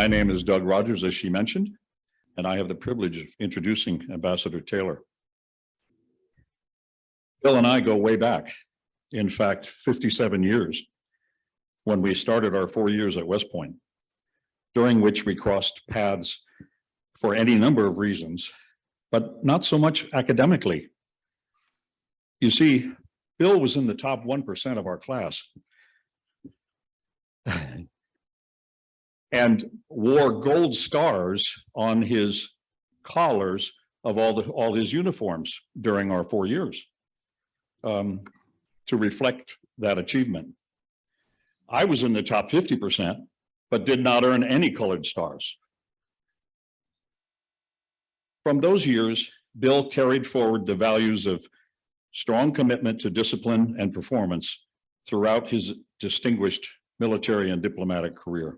My name is Doug Rogers, as she mentioned, and I have the privilege of introducing Ambassador Taylor. Bill and I go way back, in fact, 57 years, when we started our 4 years at West Point, during which we crossed paths for any number of reasons, but not so much academically. You see, Bill was in the top 1% of our class and wore gold stars on his collars of all his uniforms during our 4 years to reflect that achievement. I was in the top 50%, but did not earn any colored stars. From those years, Bill carried forward the values of strong commitment to discipline and performance throughout his distinguished military and diplomatic career.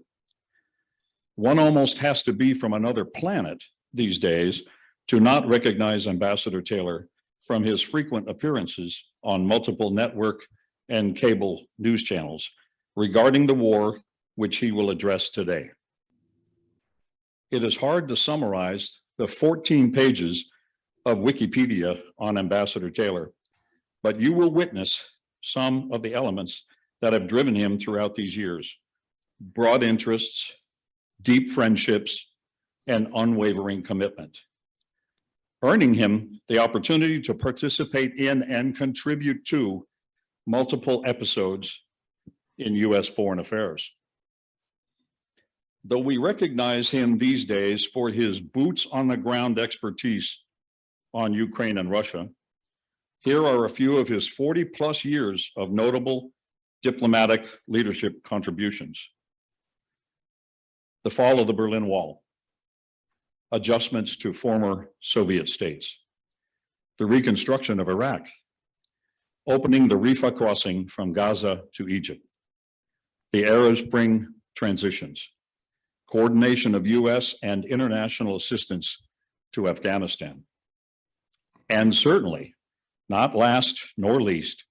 One almost has to be from another planet these days to not recognize Ambassador Taylor from his frequent appearances on multiple network and cable news channels regarding the war, which he will address today. It is hard to summarize the 14 pages of Wikipedia on Ambassador Taylor, but you will witness some of the elements that have driven him throughout these years: broad interests, deep friendships, and unwavering commitment, earning him the opportunity to participate in and contribute to multiple episodes in U.S. foreign affairs. Though we recognize him these days for his boots on the ground expertise on Ukraine and Russia, here are a few of his 40+ years of notable diplomatic leadership contributions. The fall of the Berlin Wall, adjustments to former Soviet states, the reconstruction of Iraq, opening the Rafah crossing from Gaza to Egypt, the Arab Spring transitions, coordination of U.S. and international assistance to Afghanistan. And certainly, not last nor least,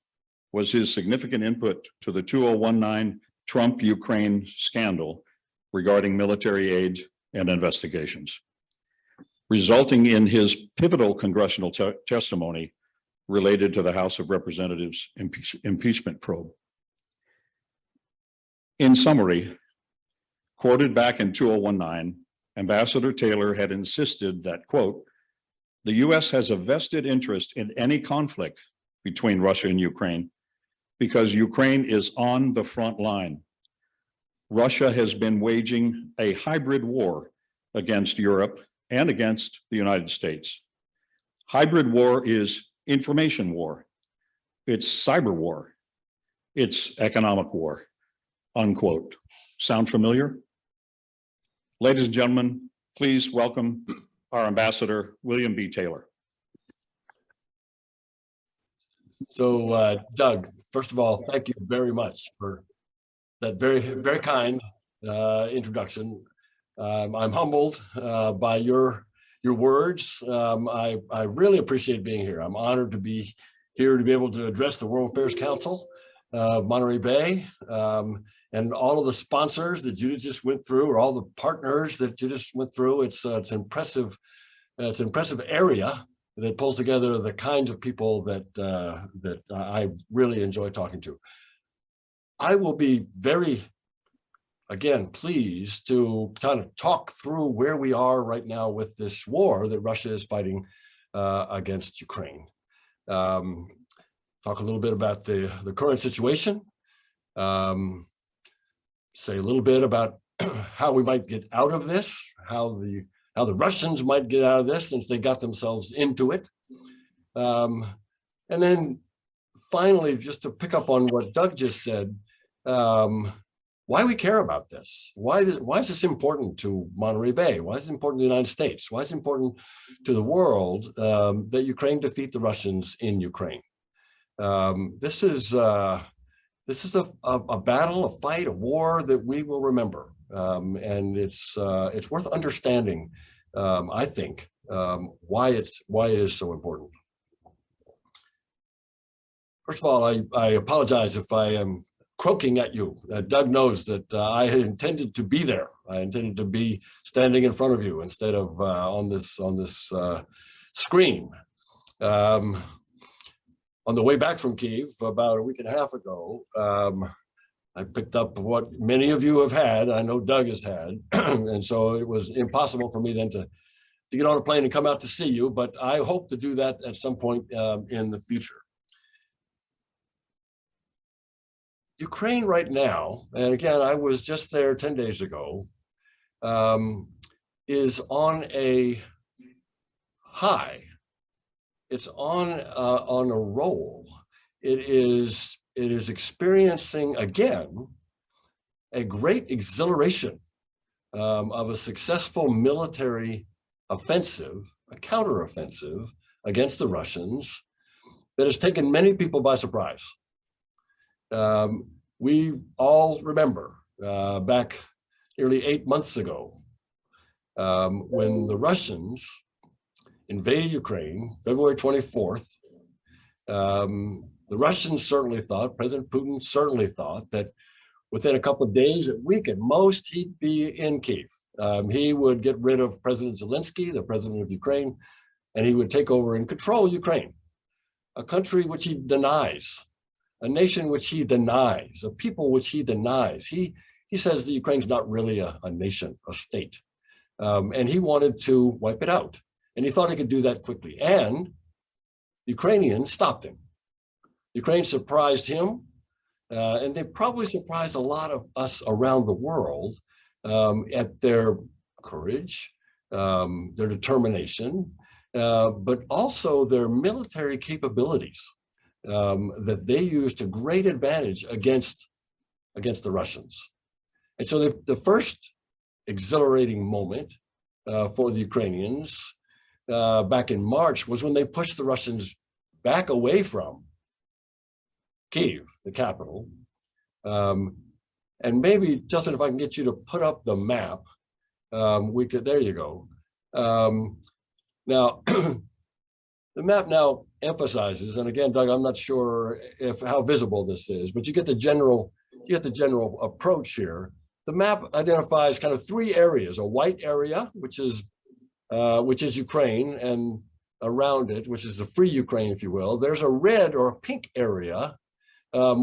was his significant input to the 2019 Trump-Ukraine scandal regarding military aid and investigations, resulting in his pivotal congressional testimony related to the House of Representatives impeachment probe. In summary, quoted back in 2019, Ambassador Taylor had insisted that, quote, "The U.S. has a vested interest in any conflict between Russia and Ukraine because Ukraine is on the front line. Russia has been waging a hybrid war against Europe and against the United States. Hybrid war is information war, it's cyber war, it's economic war," unquote. Sound familiar? Ladies and gentlemen, please welcome our Ambassador, William B. Taylor. So, Doug, first of all, thank you very much for that very, very kind introduction. I'm humbled by your words. I really appreciate being here. I'm honored to be here to be able to address the World Affairs Council of Monterey Bay, and all of the sponsors that Judith just went through, or all the partners that Judith went through. It's an impressive area that pulls together the kinds of people that I really enjoy talking to. I will be very, again, pleased to kind of talk through where we are right now with this war that Russia is fighting against Ukraine. Talk a little bit about the current situation. Say a little bit about how we might get out of this, how the Russians might get out of this since they got themselves into it. And then finally, just to pick up on what Doug just said, why we care about this. Why is this important to Monterey Bay? Why is it important to the United States? Why is it important to the world that Ukraine defeat the Russians in Ukraine? This is a battle, a fight, a war that we will remember, and it's worth understanding. I think why it is so important. First of all, I apologize if I am croaking at you. Doug knows that I had intended to be there. I intended to be standing in front of you instead of on this screen. On the way back from Kyiv about a week and a half ago, I picked up what many of you have had. I know Doug has had, and so it was impossible for me then to get on a plane and come out to see you. But I hope to do that at some point in the future. Ukraine right now, and again, I was just there 10 days ago, is on a high. It's on a roll. It is experiencing again a great exhilaration of a successful military offensive, a counteroffensive against the Russians that has taken many people by surprise. We all remember back nearly 8 months ago when the Russians invaded Ukraine, February 24th. The Russians certainly thought, President Putin certainly thought that within a couple of days, a week at most, he'd be in Kyiv. He would get rid of President Zelensky, the president of Ukraine, and he would take over and control Ukraine, a country which he denies, a nation which he denies, a people which he denies. He says the Ukraine's not really a nation, a state, and he wanted to wipe it out. And he thought he could do that quickly. And the Ukrainians stopped him. Ukraine surprised him, and they probably surprised a lot of us around the world at their courage, their determination, but also their military capabilities that they used to great advantage against the Russians. And so the first exhilarating moment for the Ukrainians back in March was when they pushed the Russians back away from Kyiv, the capital. And maybe, Justin, if I can get you to put up the map, we could, there you go. Now, the map now emphasizes, and again, Doug, I'm not sure how visible this is, but you get the general approach here. The map identifies kind of three areas: a white area, which is Ukraine, and around it, which is the free Ukraine, if you will. There's a red or a pink area,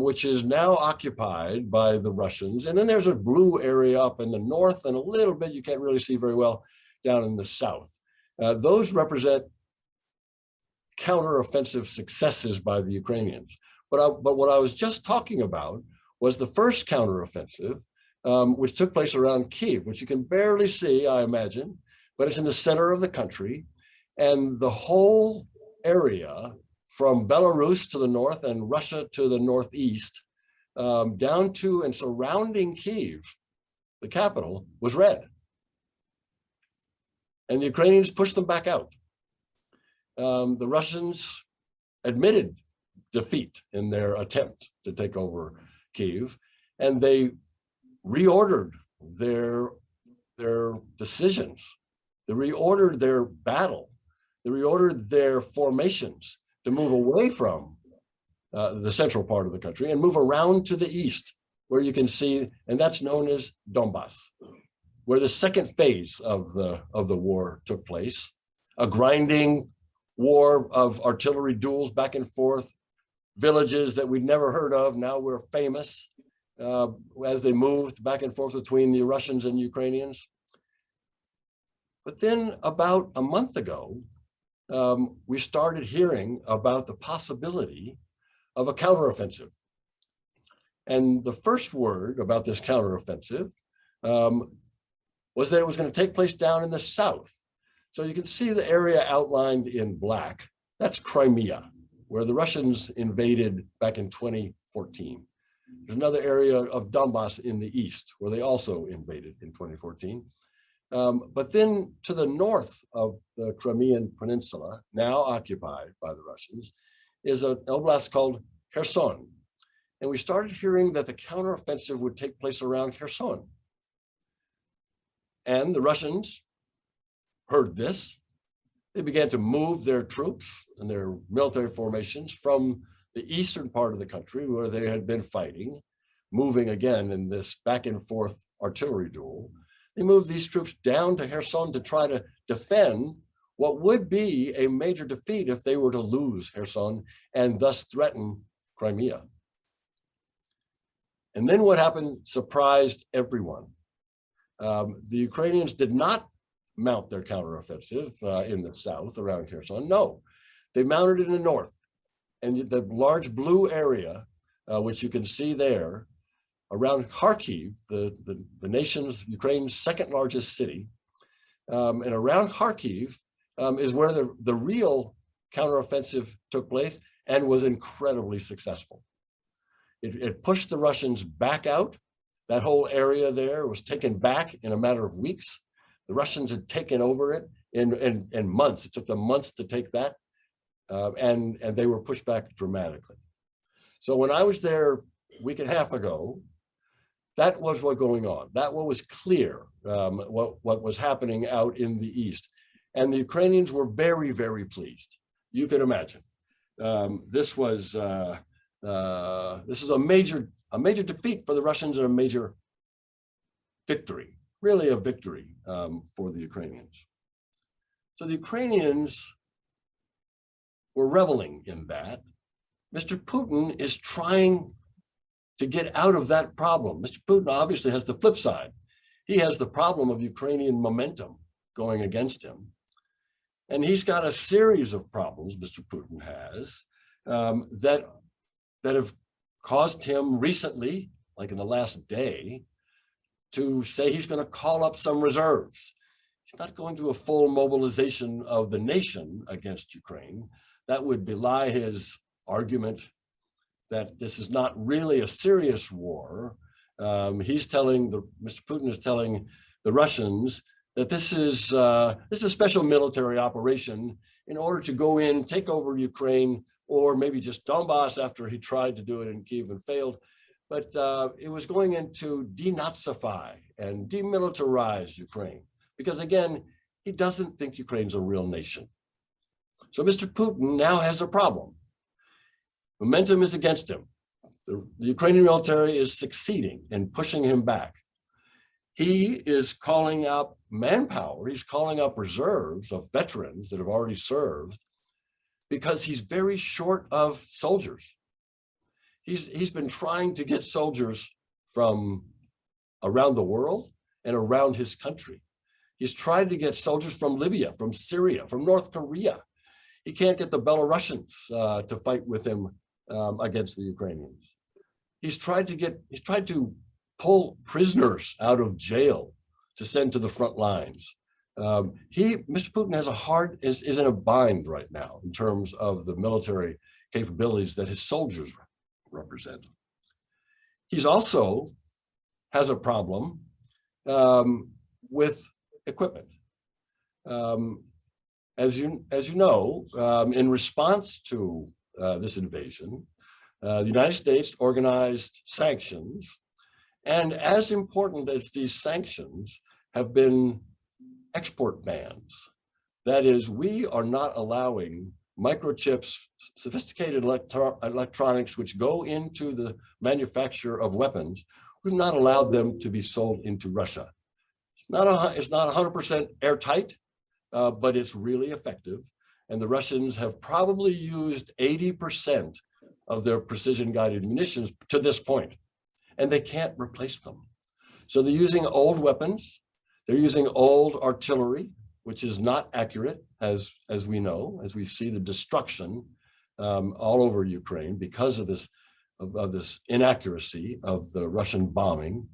which is now occupied by the Russians. And then there's a blue area up in the north, and a little bit, you can't really see very well, down in the south. Those represent counteroffensive successes by the Ukrainians. But what I was just talking about was the first counteroffensive, which took place around Kyiv, which you can barely see, I imagine, but it's in the center of the country. And the whole area from Belarus to the north and Russia to the northeast, down to and surrounding Kyiv, the capital, was red. And the Ukrainians pushed them back out. The Russians admitted defeat in their attempt to take over Kyiv, and they reordered their decisions. They reordered their battle. They reordered their formations to move away from the central part of the country and move around to the east, where you can see, and that's known as Donbass, where the second phase of the war took place, a grinding war of artillery duels back and forth, villages that we'd never heard of, now were famous as they moved back and forth between the Russians and Ukrainians. But then about a month ago, we started hearing about the possibility of a counteroffensive. And the first word about this counteroffensive was that it was going to take place down in the south. So you can see the area outlined in black. That's Crimea, where the Russians invaded back in 2014. There's another area of Donbass in the east, where they also invaded in 2014. But then to the north of the Crimean Peninsula, now occupied by the Russians, is an oblast called Kherson. And we started hearing that the counteroffensive would take place around Kherson. And the Russians heard this. They began to move their troops and their military formations from the eastern part of the country where they had been fighting moving again in this back and forth artillery duel. They moved these troops down to Kherson to try to defend what would be a major defeat if they were to lose Kherson and thus threaten Crimea. And then what happened surprised everyone. The Ukrainians did not mount their counteroffensive in the south around Kherson. No, they mounted it in the north. And the large blue area, which you can see there, around Kharkiv, the nation's, Ukraine's second largest city, and around Kharkiv is where the real counteroffensive took place and was incredibly successful. It pushed the Russians back out. That whole area there was taken back in a matter of weeks. The Russians had taken over it in months. It took them months to take that, and they were pushed back dramatically. So when I was there a week and a half ago, that was what going on. That was clear, what was happening out in the east. And the Ukrainians were very, very pleased. You can imagine. This is a major defeat for the Russians and a major victory, really a victory for the Ukrainians. So the Ukrainians were reveling in that. Mr. Putin is trying to get out of that problem. Mr. Putin obviously has the flip side. He has the problem of Ukrainian momentum going against him. And he's got a series of problems, Mr. Putin has, that have caused him recently, like in the last day, to say he's going to call up some reserves. He's not going to a full mobilization of the nation against Ukraine. That would belie his argument that this is not really a serious war. Mr. Putin is telling the Russians that this is a special military operation in order to go in, take over Ukraine, or maybe just Donbass after he tried to do it in Kyiv and failed. But it was going in to denazify and demilitarize Ukraine. Because again, he doesn't think Ukraine's a real nation. So Mr. Putin now has a problem. Momentum is against him. The Ukrainian military is succeeding in pushing him back. He is calling up manpower. He's calling up reserves of veterans that have already served because he's very short of soldiers. He's been trying to get soldiers from around the world and around his country. He's tried to get soldiers from Libya, from Syria, from North Korea. He can't get the Belarusians to fight with him against the Ukrainians. He's tried to pull prisoners out of jail to send to the front lines. Mr. Putin is in a bind right now in terms of the military capabilities that his soldiers represent. He's also has a problem with equipment. As you know, in response to this invasion, the United States organized sanctions, and as important as these sanctions have been export bans. That is, we are not allowing microchips, sophisticated electronics which go into the manufacture of weapons. We've not allowed them to be sold into Russia. It's not 100% airtight, but it's really effective. And the Russians have probably used 80% of their precision-guided munitions to this point, and they can't replace them. So they're using old weapons. They're using old artillery, which is not accurate, as we know, as we see the destruction all over Ukraine because of this inaccuracy of the Russian bombing.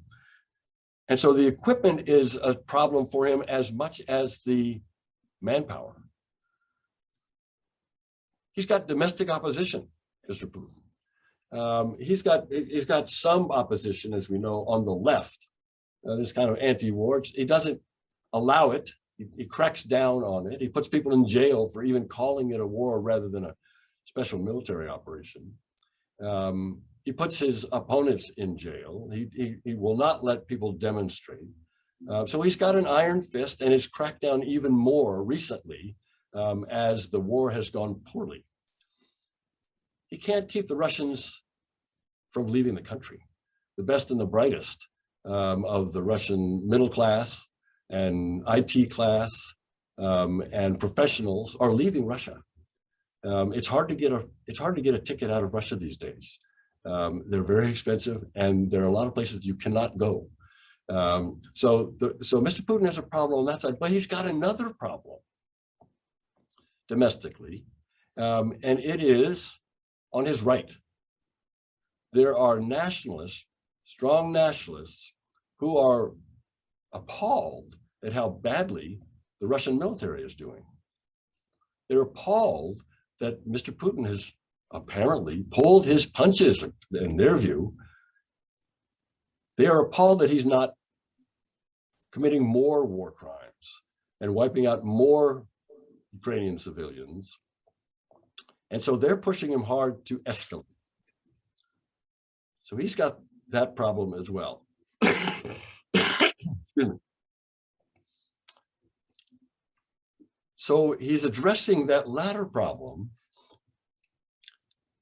And so the equipment is a problem for him as much as the manpower. He's got domestic opposition, Mr. Putin. He's got some opposition, as we know, on the left. This kind of anti-war. He doesn't allow it. He cracks down on it. He puts people in jail for even calling it a war rather than a special military operation. He puts his opponents in jail. He will not let people demonstrate. So he's got an iron fist and has cracked down even more recently as the war has gone poorly. He can't keep the Russians from leaving the country. best and the brightest of the Russian middle class and IT class and professionals are leaving Russia. It's hard to get a ticket out of Russia these days. They're very expensive, and there are a lot of places you cannot go. So Mr. Putin has a problem on that side, but he's got another problem domestically, and it is on his right. There are nationalists, strong nationalists, who are appalled at how badly the Russian military is doing. They're appalled that Mr. Putin has apparently pulled his punches, in their view. They are appalled that he's not committing more war crimes and wiping out more Ukrainian civilians. And so they're pushing him hard to escalate. So he's got that problem as well. Excuse me. So he's addressing that latter problem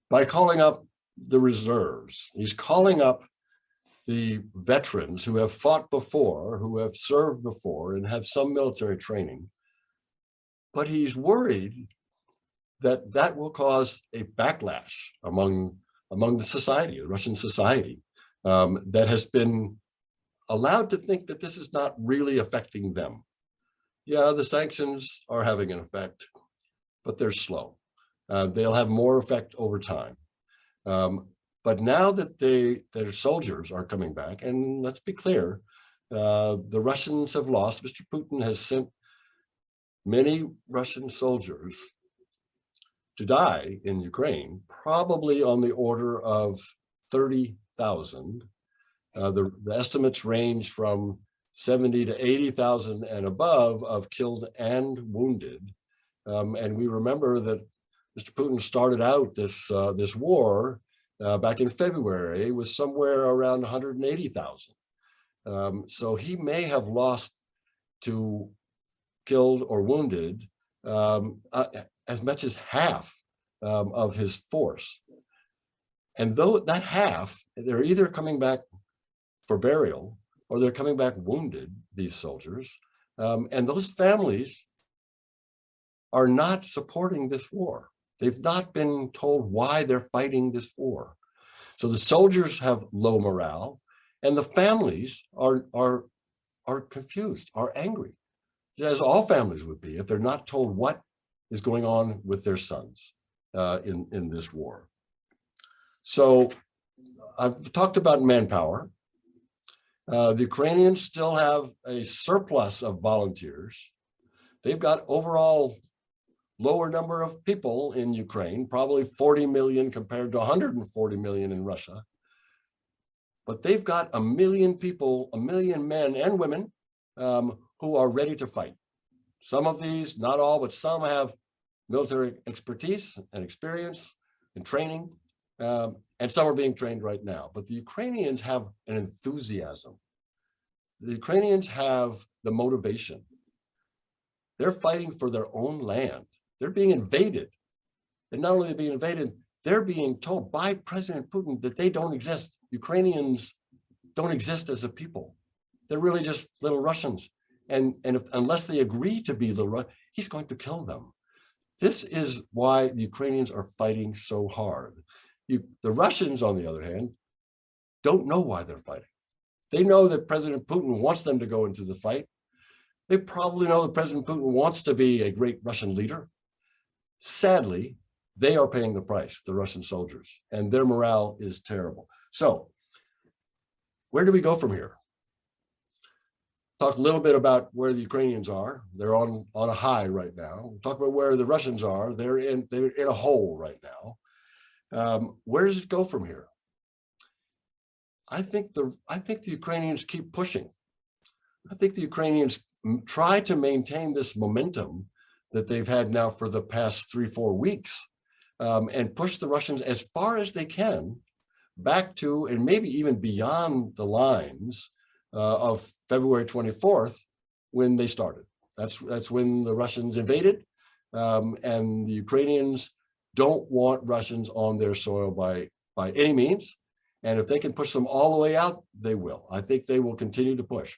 by calling up the reserves. He's calling up the veterans who have fought before, who have served before, and have some military training. But he's worried that that will cause a backlash among the society, the Russian society, that has been allowed to think that this is not really affecting them. Yeah, the sanctions are having an effect, but they're slow. They'll have more effect over time. But now that their soldiers are coming back, and let's be clear, the Russians have lost. Mr. Putin has sent many Russian soldiers to die in Ukraine, probably on the order of 30,000. The estimates range from 70 to 80,000 and above of killed and wounded. And we remember that Mr. Putin started out this war back in February with somewhere around 180,000. So he may have lost to killed or wounded as much as half of his force. And though that half, they're either coming back for burial or they're coming back wounded, these soldiers, and those families are not supporting this war. They've not been told why they're fighting this war. So the soldiers have low morale, and the families are confused, are angry, as all families would be if they're not told what is going on with their sons in this war. So I've talked about manpower. The Ukrainians still have a surplus of volunteers. They've got overall lower number of people in Ukraine, probably 40 million compared to 140 million in Russia. But they've got 1 million people, 1 million men and women who are ready to fight. Some of these, not all, but some have military expertise and experience and training, and some are being trained right now. But the Ukrainians have an enthusiasm. The Ukrainians have the motivation. They're fighting for their own land. They're being invaded. And not only being invaded, they're being told by President Putin that they don't exist. Ukrainians don't exist as a people. They're really just little Russians. And unless they agree to be little Russians, he's going to kill them. This is why the Ukrainians are fighting so hard. The Russians, on the other hand, don't know why they're fighting. They know that President Putin wants them to go into the fight. They probably know that President Putin wants to be a great Russian leader. Sadly, they are paying the price, the Russian soldiers, and their morale is terrible. So where do we go from here? Talk a little bit about where the Ukrainians are. They're on a high right now. Talk about where the Russians are. They're in a hole right now. Where does it go from here? I think the Ukrainians keep pushing. I think the Ukrainians try to maintain this momentum that they've had now for the past 3-4 weeks, and push the Russians as far as they can back to, and maybe even beyond the lines of February 24th, when they started. That's when the Russians invaded, and the Ukrainians don't want Russians on their soil by any means. And if they can push them all the way out, they will. I think they will continue to push.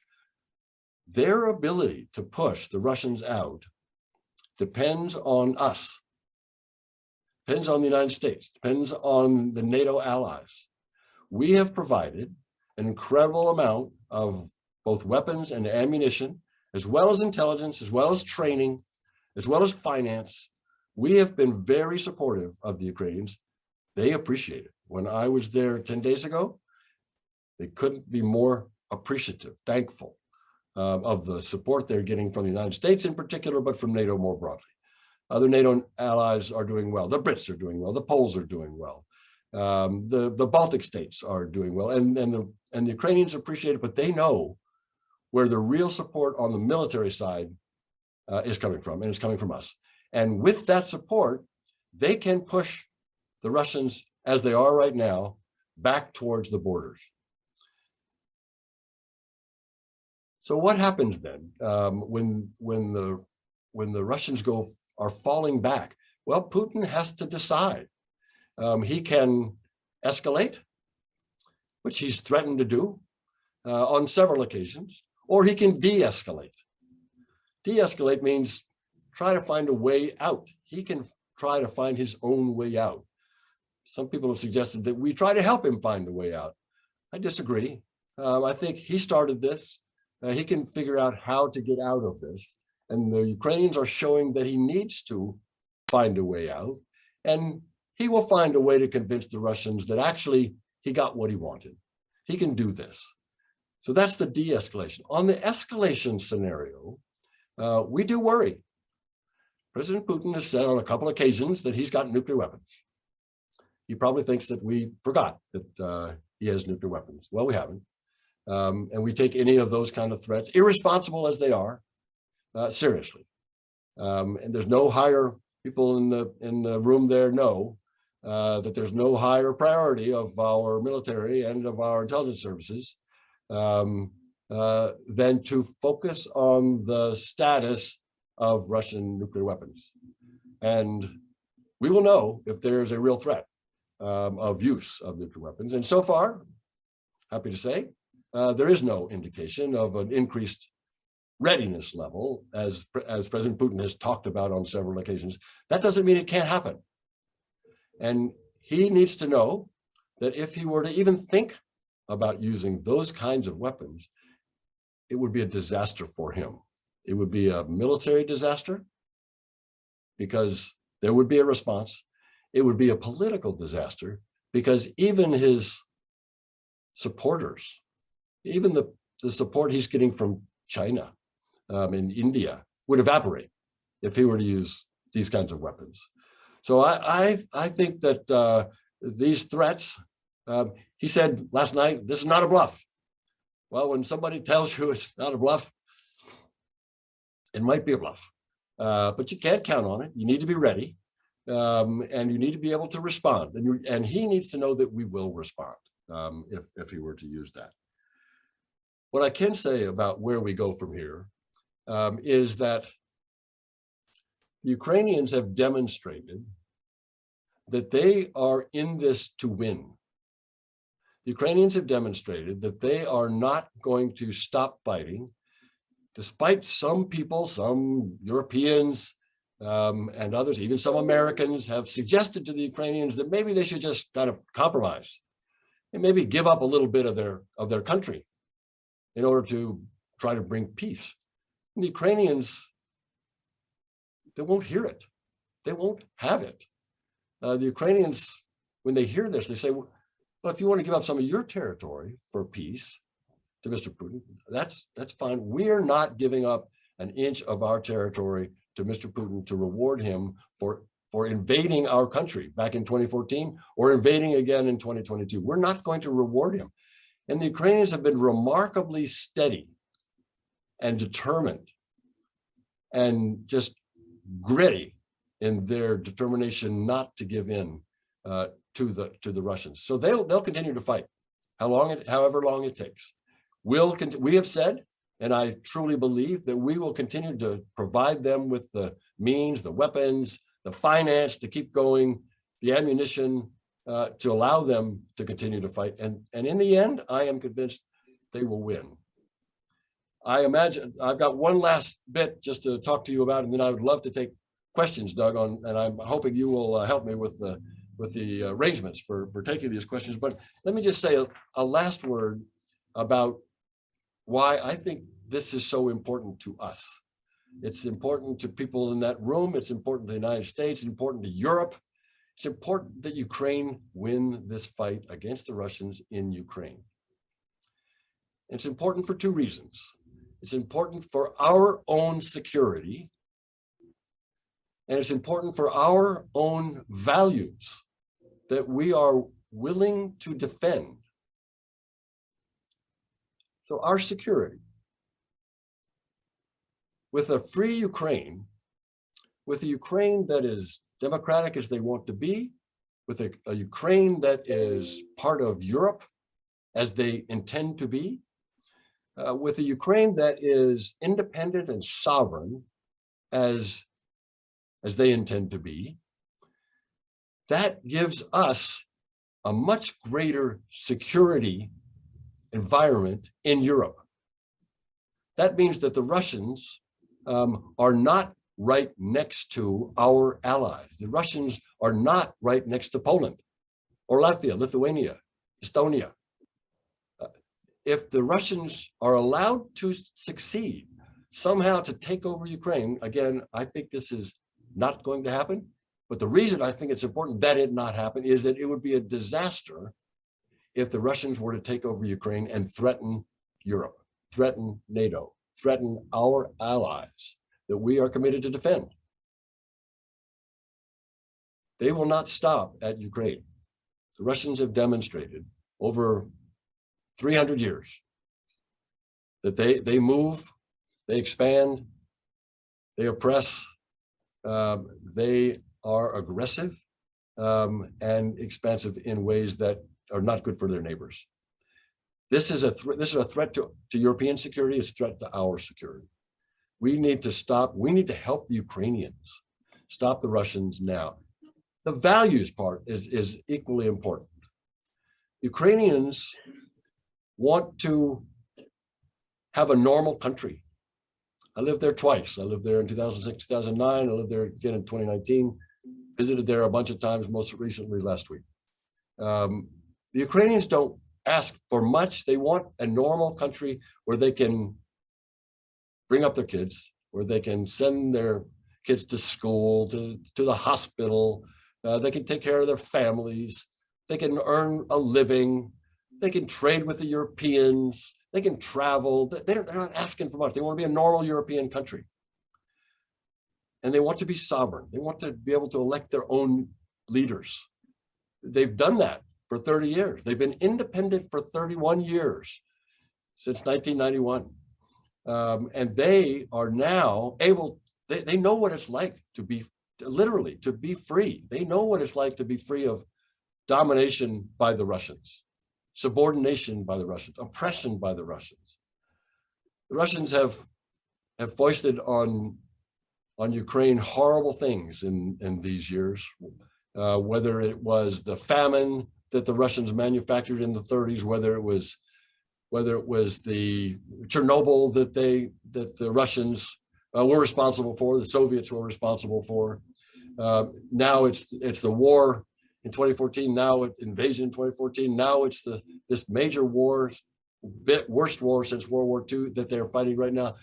Their ability to push the Russians out depends on us, depends on the United States, depends on the NATO allies. We have provided an incredible amount of both weapons and ammunition, as well as intelligence, as well as training, as well as finance. We have been very supportive of the Ukrainians. They appreciate it. When I was there 10 days ago, they couldn't be more appreciative, thankful of the support they're getting from the United States in particular, but from NATO more broadly. Other NATO allies are doing well. The Brits are doing well. The Poles are doing well. The Baltic states are doing well. And the Ukrainians appreciate it, but they know where the real support on the military side is coming from, and it's coming from us. And with that support, they can push the Russians, as they are right now, back towards the borders. So what happens then when the Russians are falling back? Well, Putin has to decide. He can escalate, which he's threatened to do on several occasions, or he can de-escalate. De-escalate means try to find a way out. He can try to find his own way out. Some people have suggested that we try to help him find a way out. I disagree. I think he started this. He can figure out how to get out of this. And the Ukrainians are showing that he needs to find a way out. And he will find a way to convince the Russians that actually he got what he wanted. He can do this. So that's the de-escalation. On the escalation scenario, we do worry. President Putin has said on a couple of occasions that he's got nuclear weapons. He probably thinks that we forgot that he has nuclear weapons. Well, we haven't. And we take any of those kind of threats, irresponsible as they are, seriously. And there's no higher, people in the room there know that there's no higher priority of our military and of our intelligence services than to focus on the status of Russian nuclear weapons. And we will know if there's a real threat of use of nuclear weapons. And so far, happy to say, there is no indication of an increased readiness level, as President Putin has talked about on several occasions. That doesn't mean it can't happen. And he needs to know that if he were to even think about using those kinds of weapons, it would be a disaster for him. It would be a military disaster because there would be a response. It would be a political disaster because even his supporters, even the support he's getting from China and India would evaporate if he were to use these kinds of weapons. So I think that these threats, he said last night, this is not a bluff. Well, when somebody tells you it's not a bluff, it might be a bluff, but you can't count on it. You need to be ready, and you need to be able to respond. And he needs to know that we will respond if he were to use that. What I can say about where we go from here is that Ukrainians have demonstrated that they are in this to win. The Ukrainians have demonstrated that they are not going to stop fighting, despite some people, some Europeans and others, even some Americans have suggested to the Ukrainians that maybe they should just kind of compromise and maybe give up a little bit of their country in order to try to bring peace. And the Ukrainians, they won't hear it. They won't have it. The Ukrainians, when they hear this, they say, well, if you want to give up some of your territory for peace to Mr. Putin, that's fine. We're not giving up an inch of our territory to Mr. Putin to reward him for invading our country back in 2014 or invading again in 2022. We're not going to reward him. And the Ukrainians have been remarkably steady and determined and just gritty in their determination not to give in to the Russians. So they'll continue to fight however long it takes. We have said, and I truly believe that we will continue to provide them with the means, the weapons, the finance to keep going, the ammunition, to allow them to continue to fight. And in the end, I am convinced they will win. I imagine I've got one last bit just to talk to you about, and then I would love to take questions, Doug, and I'm hoping you will help me with the arrangements for taking these questions. But let me just say a last word about why I think this is so important to us. It's important to people in that room. It's important to the United States. It's important to Europe. It's important that Ukraine win this fight against the Russians in Ukraine. It's important for two reasons. It's important for our own security, and it's important for our own values that we are willing to defend. So our security, with a free Ukraine, with a Ukraine that is democratic as they want to be, with a Ukraine that is part of Europe as they intend to be, with a Ukraine that is independent and sovereign as they intend to be, that gives us a much greater security environment in Europe. That means that the Russians are not right next to our allies. The Russians are not right next to Poland or Latvia, Lithuania, Estonia. If the Russians are allowed to succeed somehow to take over Ukraine, again, I think this is not going to happen. But the reason I think it's important that it not happen is that it would be a disaster if the Russians were to take over Ukraine and threaten Europe, threaten NATO, threaten our allies that we are committed to defend. They will not stop at Ukraine. The Russians have demonstrated over 300 years that they move, they expand, they oppress, they are aggressive and expansive in ways that are not good for their neighbors. This is a threat to European security. It's a threat to our security. We need to stop. We need to help the Ukrainians stop the Russians now. The values part is equally important. Ukrainians want to have a normal country. I lived there twice. I lived there in 2006, 2009. I lived there again in 2019. Visited there a bunch of times, most recently last week. The Ukrainians don't ask for much. They want a normal country where they can bring up their kids, where they can send their kids to school, to the hospital. They can take care of their families. They can earn a living. They can trade with the Europeans. They can travel. They're not asking for much. They want to be a normal European country. And they want to be sovereign. They want to be able to elect their own leaders. They've done that for 30 years. They've been independent for 31 years, since 1991. And they are now able, they know what it's like to be, literally, to be free. They know what it's like to be free of domination by the Russians, subordination by the Russians, oppression by the Russians. The Russians have foisted on Ukraine horrible things in these years, whether it was the famine that the Russians manufactured in the 30s, whether it was the Chernobyl that the Russians were responsible for, the Soviets were responsible for. Now it's the war in 2014. Now it's invasion in 2014. Now it's this major war, worst war since World War II that they're fighting right now.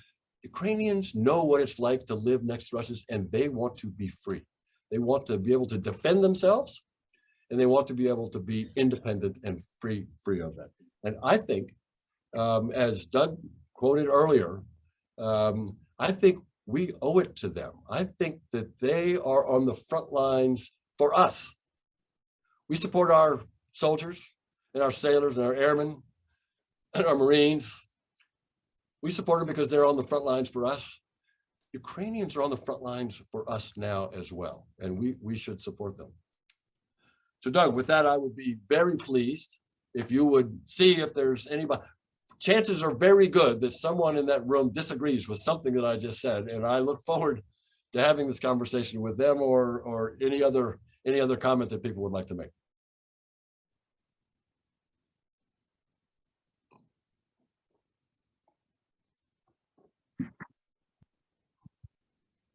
Ukrainians know what it's like to live next to Russians, and they want to be free. They want to be able to defend themselves, and they want to be able to be independent and free of that. And I think, as Doug quoted earlier, I think we owe it to them. I think that they are on the front lines for us. We support our soldiers and our sailors and our airmen and our Marines. We support them because they're on the front lines for us. Ukrainians are on the front lines for us now as well, and we should support them. So Doug, with that, I would be very pleased if you would see if there's anybody. Chances are very good that someone in that room disagrees with something that I just said, and I look forward to having this conversation with them or any other comment that people would like to make.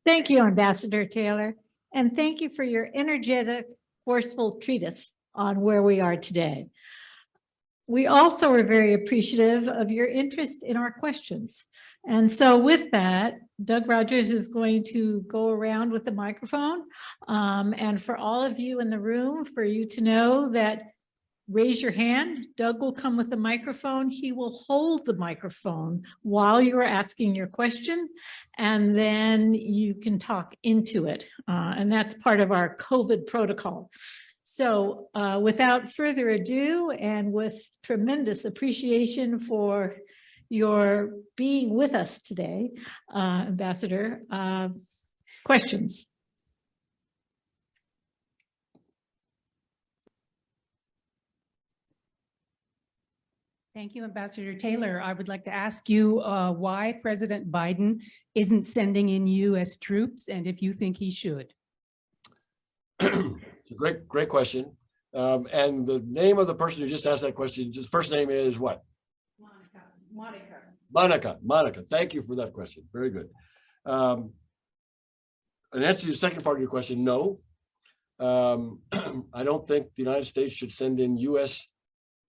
Thank you, Ambassador Taylor, and thank you for your energetic, forceful treatise on where we are today. We also are very appreciative of your interest in our questions. And so with that, Doug Rogers is going to go around with the microphone. And for all of you in the room, for you to know that raise your hand. Doug will come with the microphone. He will hold the microphone while you are asking your question, and then you can talk into it. And that's part of our COVID protocol. So without further ado, and with tremendous appreciation for your being with us today, Ambassador, questions? Thank you, Ambassador Taylor. I would like to ask you why President Biden isn't sending in U.S. troops, and if you think he should. It's a great question. And the name of the person who just asked that question, his first name is what? Monica. Thank you for that question. Very good. An answer to the second part of your question, no. I don't think the United States should send in U.S.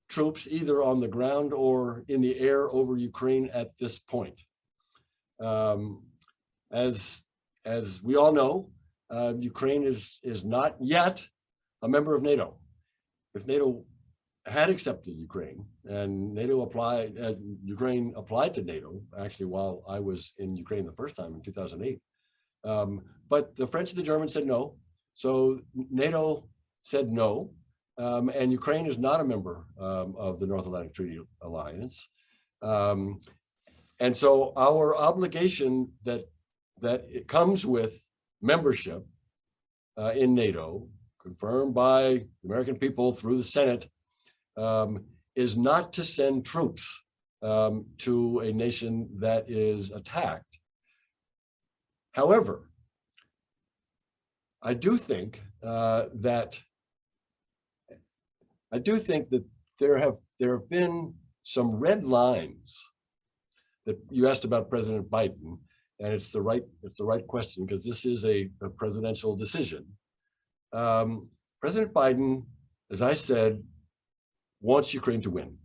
troops either on the ground or in the air over Ukraine at this point. As we all know, Ukraine is not yet a member of NATO. If NATO had accepted Ukraine and Ukraine applied to NATO, actually while I was in Ukraine the first time in 2008, but the French and the Germans said no. So NATO said no. And Ukraine is not a member of the North Atlantic Treaty Alliance. And so our obligation that it comes with membership in NATO, confirmed by the American people through the Senate, is not to send troops to a nation that is attacked. However, I do think that there have been some red lines that you asked about President Biden, and it's the right question because this is a presidential decision. President Biden, as I said, wants Ukraine to win.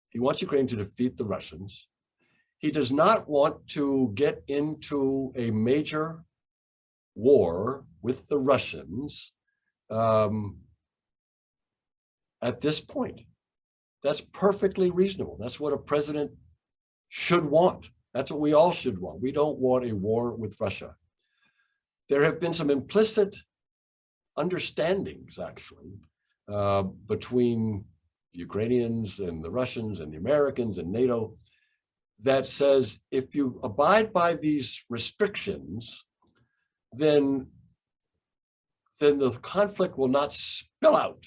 He wants Ukraine to defeat the Russians. He does not want to get into a major war with the Russians at this point. That's perfectly reasonable. That's what a president should want. That's what we all should want. We don't want a war with Russia. There have been some implicit understandings, actually, between the Ukrainians and the Russians and the Americans and NATO that says if you abide by these restrictions, then the conflict will not spill out.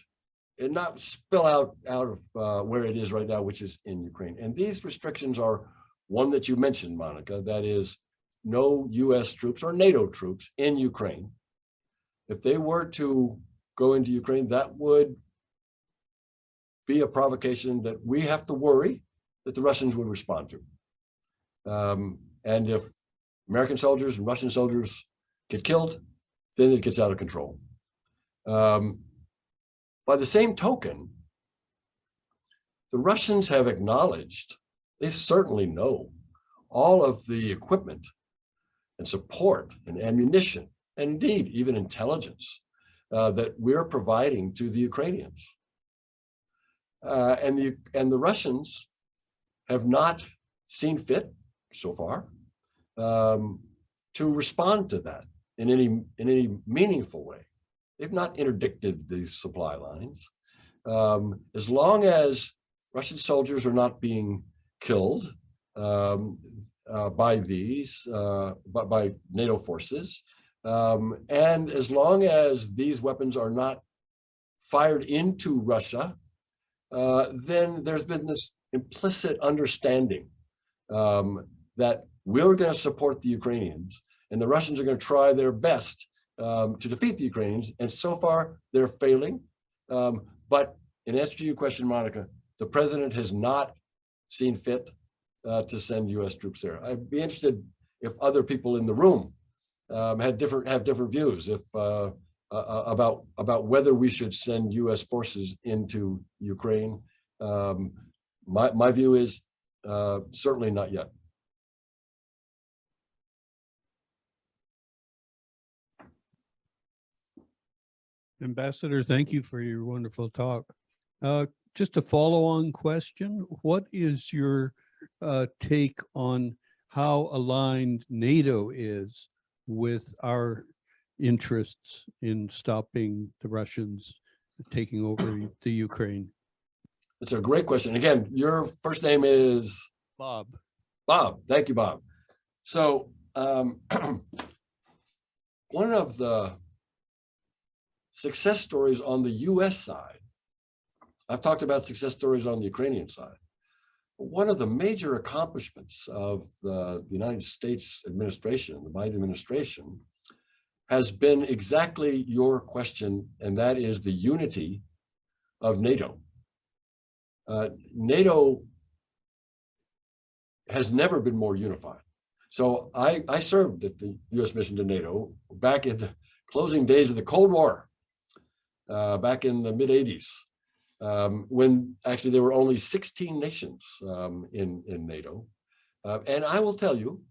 And not spill out of where it is right now, which is in Ukraine. And these restrictions are one that you mentioned, Monica, that is no US troops or NATO troops in Ukraine. If they were to go into Ukraine, that would be a provocation that we have to worry that the Russians would respond to. And if American soldiers and Russian soldiers get killed, then it gets out of control. By the same token, the Russians have acknowledged, they certainly know, all of the equipment and support and ammunition, and indeed even intelligence that we're providing to the Ukrainians. And the Russians have not seen fit so far to respond to that in any meaningful way. They've not interdicted these supply lines. As long as Russian soldiers are not being killed by NATO forces, and as long as these weapons are not fired into Russia, then there's been this implicit understanding that we're going to support the Ukrainians, and the Russians are going to try their best to defeat the Ukrainians, and so far they're failing. But in answer to your question, Monica, the president has not seen fit to send U.S. troops there. I'd be interested if other people in the room have different views about whether we should send U.S. forces into Ukraine. My view is certainly not yet. Ambassador, thank you for your wonderful talk. Just a follow-on question. What is your take on how aligned NATO is with our interests in stopping the Russians taking over the Ukraine? It's a great question. Again, your first name is? Bob. Bob. Thank you, Bob. So one of the success stories on the US side, I've talked about success stories on the Ukrainian side. One of the major accomplishments of the United States administration, the Biden administration, has been exactly your question, and that is the unity of NATO. NATO has never been more unified. So I served at the US mission to NATO back in the closing days of the Cold War, back in the mid-'80s. When actually there were only 16 nations in NATO. And I will tell you,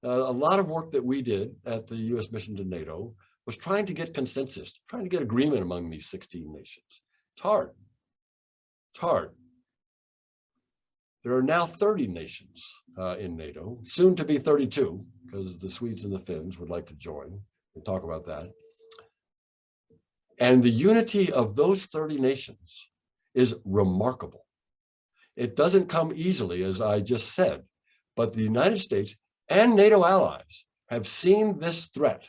a lot of work that we did at the US mission to NATO was trying to get consensus, trying to get agreement among these 16 nations. It's hard. It's hard. There are now 30 nations in NATO, soon to be 32, because the Swedes and the Finns would like to join. We'll talk about that. And the unity of those 30 nations is remarkable. It doesn't come easily, as I just said, but the United States and NATO allies have seen this threat,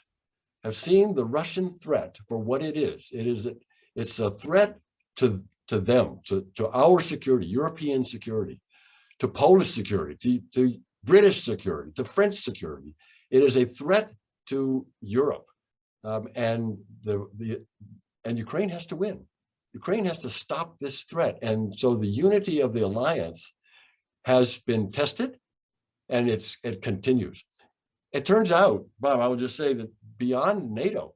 have seen the Russian threat for what it is. It's a threat to them, to our security, European security, to Polish security, to British security, to French security. It is a threat to Europe, and Ukraine has to win. Ukraine has to stop this threat. And so the unity of the alliance has been tested, and it continues. It turns out, Bob, I will just say that beyond NATO,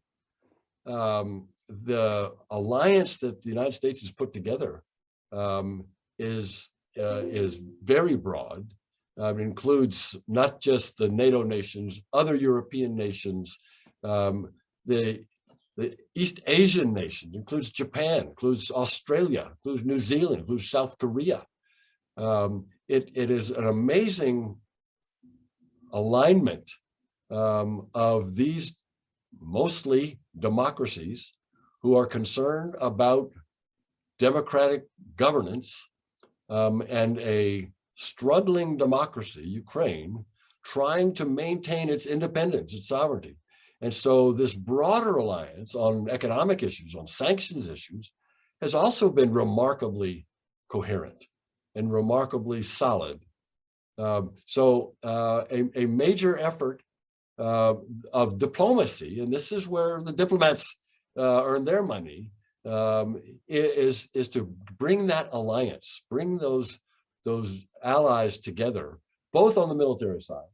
the alliance that the United States has put together is very broad. It includes not just the NATO nations, other European nations, the East Asian nations, includes Japan, includes Australia, includes New Zealand, includes South Korea. It is an amazing alignment of these mostly democracies who are concerned about democratic governance and a struggling democracy, Ukraine, trying to maintain its independence, its sovereignty. And so this broader alliance on economic issues, on sanctions issues, has also been remarkably coherent and remarkably solid. So a major effort of diplomacy, and this is where the diplomats earn their money, is to bring that alliance, bring those allies together, both on the military side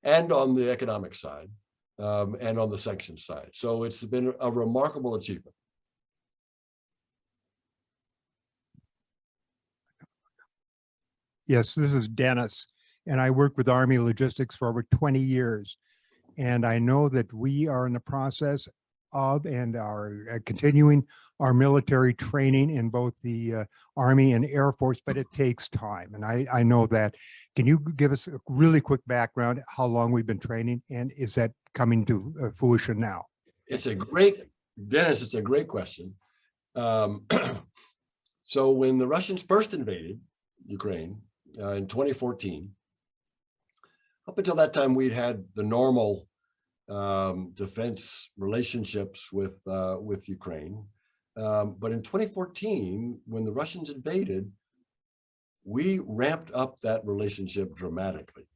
and on the economic side, and on the sanctions side. So it's been a remarkable achievement. Yes, this is Dennis, and I worked with Army Logistics for over 20 years. And I know that we are in the process of and are continuing our military training in both the Army and Air Force, but it takes time. And I know that. Can you give us a really quick background, how long we've been training, and is that coming to fruition now? It's a great, Dennis, it's a great question. So when the Russians first invaded Ukraine in 2014, up until that time, we'd had the normal defense relationships with Ukraine. But in 2014, when the Russians invaded, we ramped up that relationship dramatically.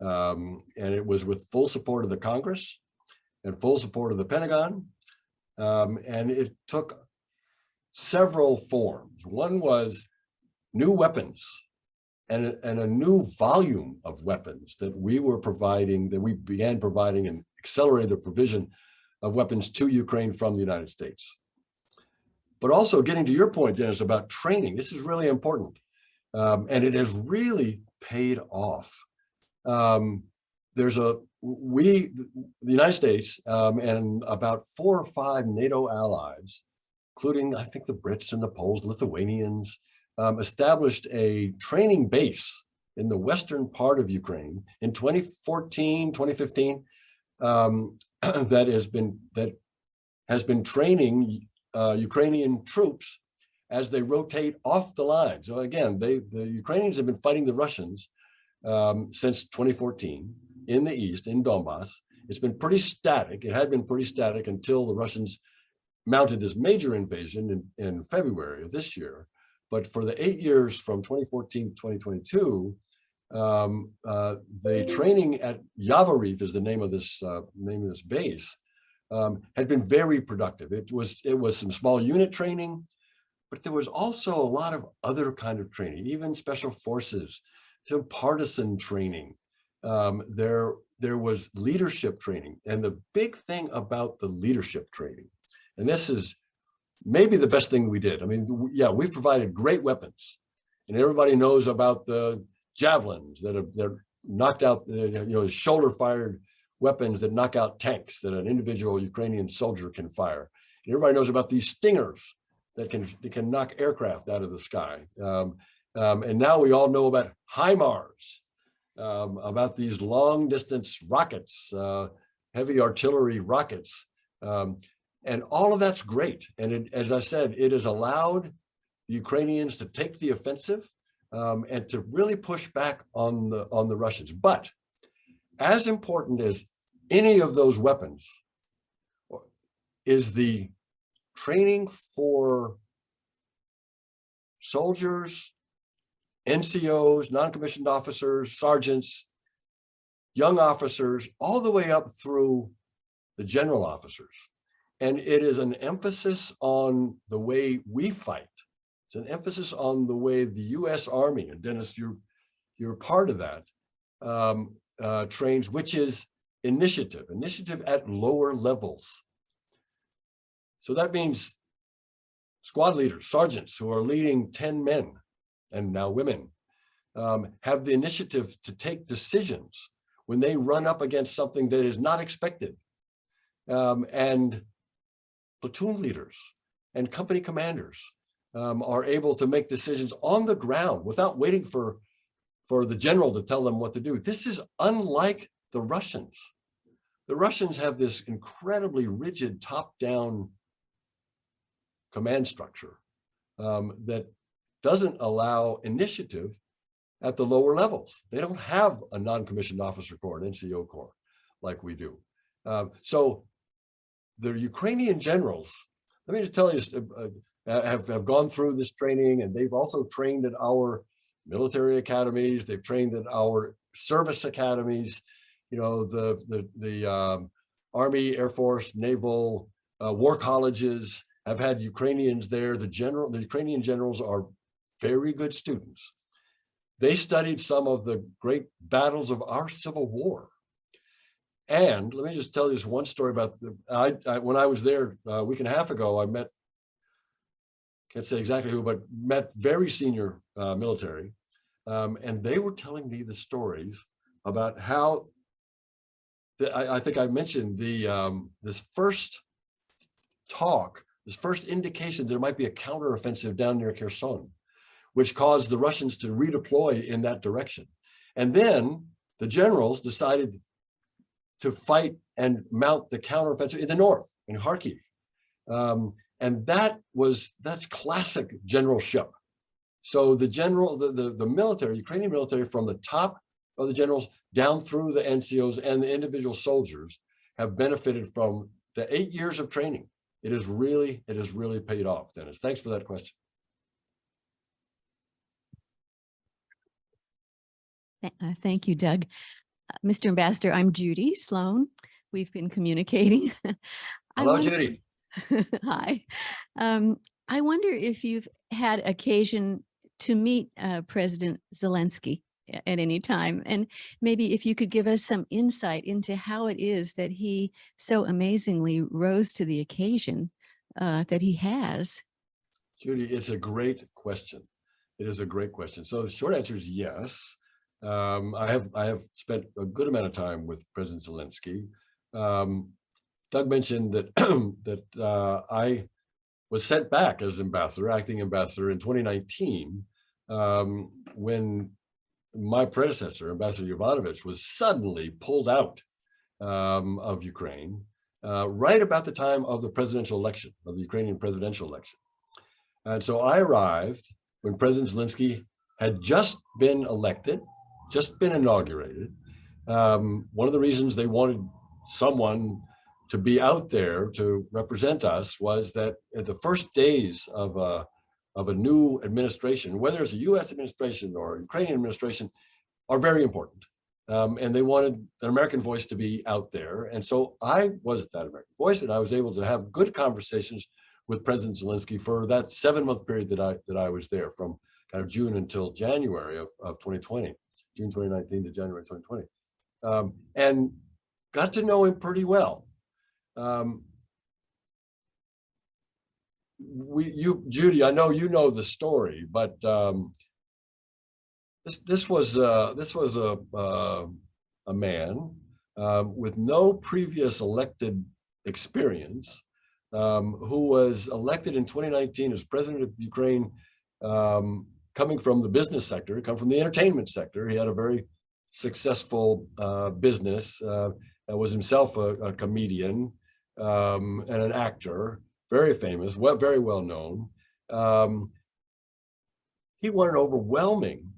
And it was with full support of the Congress and full support of the Pentagon. And it took several forms. One was new weapons and a new volume of weapons that we were providing, that we began providing in accelerated the provision of weapons to Ukraine from the United States. But also getting to your point, Dennis, about training, this is really important. And it has really paid off. The United States and about 4 or 5 NATO allies, including I think the Brits and the Poles, Lithuanians, established a training base in the western part of Ukraine in 2014, 2015, that has been training Ukrainian troops as they rotate off the line. So again, the Ukrainians have been fighting the Russians since 2014 in the east, in Donbass. It's been pretty static. It had been pretty static until the Russians mounted this major invasion in February of this year. But for the 8 years from 2014 to 2022, the training at Yavoriv is the name of this base, had been very productive. It was some small unit training, but there was also a lot of other kind of training, even special forces, some partisan training. There was leadership training, and the big thing about the leadership training, and this is maybe the best thing we did. I mean, yeah, we've provided great weapons, and everybody knows about the javelins that knocked out the shoulder-fired weapons that knock out tanks that an individual Ukrainian soldier can fire. And everybody knows about these stingers that can knock aircraft out of the sky. And now we all know about HIMARS, about these long-distance rockets, heavy artillery rockets. And all of that's great. And as I said, it has allowed the Ukrainians to take the offensive and to really push back on the Russians. But as important as any of those weapons is the training for soldiers, NCOs, non-commissioned officers, sergeants, young officers, all the way up through the general officers. And it is an emphasis on the way we fight. It's an emphasis on the way the U.S. Army, and Dennis, you're part of that, trains, which is initiative at lower levels. So that means squad leaders, sergeants who are leading 10 men and now women, have the initiative to take decisions when they run up against something that is not expected. And platoon leaders and company commanders are able to make decisions on the ground without waiting for the general to tell them what to do. This is unlike the Russians. The Russians have this incredibly rigid top-down command structure that doesn't allow initiative at the lower levels. They don't have a non-commissioned officer corps, an NCO corps, like we do. So the Ukrainian generals, let me just tell you, have gone through this training, and they've also trained at our military academies. They've trained at our service academies, the Army, Air Force, Naval, war colleges have had Ukrainians there. The Ukrainian generals are very good students. They studied some of the great battles of our Civil War. And let me just tell you this one story about when I was there a week and a half ago, I met, can't say exactly who, but met very senior military. And they were telling me the stories about how, I think I mentioned this first indication there might be a counteroffensive down near Kherson, which caused the Russians to redeploy in that direction. And then the generals decided to fight and mount the counteroffensive in the north, in Kharkiv. And that's classic generalship. So the military, Ukrainian military, from the top of the generals down through the NCOs and the individual soldiers have benefited from the 8 years of training. It has really paid off, Dennis. Thanks for that question. Thank you, Doug. Mr. Ambassador, I'm Judy Sloan. We've been communicating. Hello, Judy. Hi. I wonder if you've had occasion to meet President Zelensky at any time. And maybe if you could give us some insight into how it is that he so amazingly rose to the occasion that he has. Judy, it's a great question. It is a great question. So the short answer is yes. I have spent a good amount of time with President Zelensky. Doug mentioned that that I was sent back as ambassador, acting ambassador in 2019, when my predecessor, Ambassador Yovanovitch, was suddenly pulled out of Ukraine right about the time of the presidential election, of the Ukrainian presidential election. And so I arrived when President Zelensky had just been elected, just been inaugurated. One of the reasons they wanted someone to be out there to represent us was that at the first days of a new administration, whether it's a US administration or Ukrainian administration, are very important. And they wanted an American voice to be out there. And so I was that American voice, and I was able to have good conversations with President Zelensky for that 7-month period that I was there, from kind of June until January of 2020, June 2019 to January 2020, and got to know him pretty well. Judy, I know you know the story, but this was a man with no previous elected experience, who was elected in 2019 as president of Ukraine, coming from the business sector, come from the entertainment sector. He had a very successful business, was himself a comedian and an actor, very famous, very well known. He won an overwhelming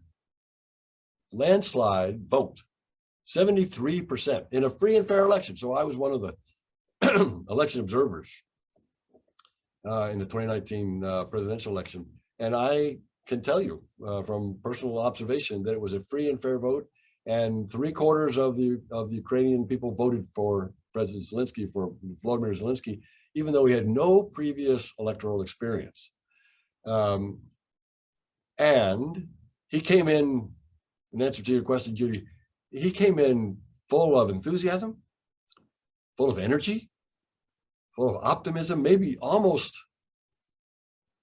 landslide vote, 73% in a free and fair election. So I was one of the election observers in the 2019 presidential election. And I can tell you from personal observation that it was a free and fair vote, and 3/4 of the Ukrainian people voted for President Zelensky, for Volodymyr Zelensky, even though he had no previous electoral experience. And he came in answer to your question, Judy, he came in full of enthusiasm, full of energy, full of optimism, maybe almost,